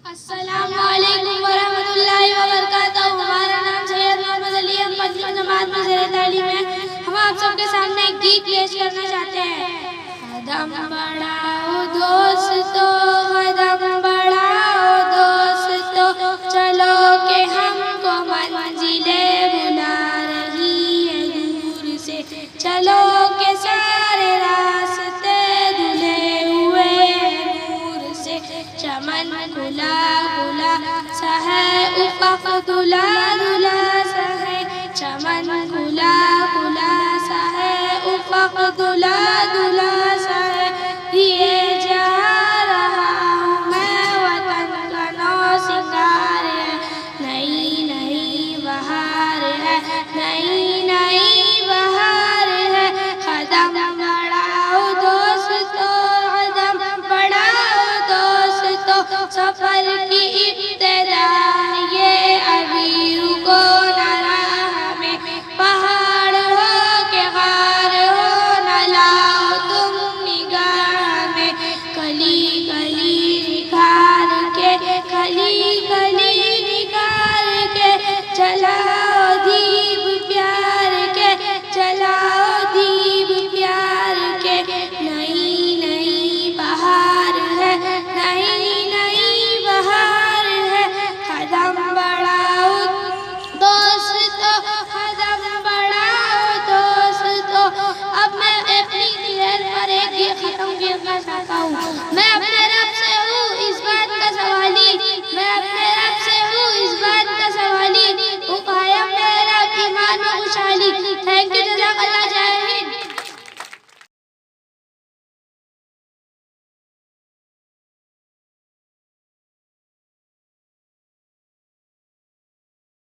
अस्सलामुअलैकुम वरहमतुल्लाहि वबरकातुहू। हमारा नाम सैयद मोहम्मद अली अहमद जमात में ज़ेर तालीम है। हम आप सबके सामने एक गीत पेश करना चाहते हैं। कदम बढ़ाओ दोस्तों, कदम बढ़ाओ दोस्तों, चलो के हमको मंजिले बुला रही है दूर से, चलो के सारे रास्ते धुले हुए नूर से। चमन खुला खुला सा है, उफ़क़ धुला धुला सा है, चमन खुला खुला सा है, उफ़क़ धुला धुला सा है। दिए जा रहा हूँ मैं वतन का नौ सिंगार है, नई नई बहार है, नई नई बहार है। कदम बढ़ाओ दोस्तों, कदम बढ़ाओ दोस्तों, सफर की इब्तिदा ये अभी रुको न राह में, पहाड़ हो के गार हो न लाओ तुम निगाह में। कली कली निखार के, कली कली निखार के, जलाओ दीप प्यार के, जलाओ दीप प्यार के। नई नई बहार है, नई नई बहार है। कदम बढ़ाओ दोस्तों, कदम बढ़ाओ दोस्तों। अब मैं अपनी शेर पर एक ये खत्म करना चाहता हूँ। मैं अपने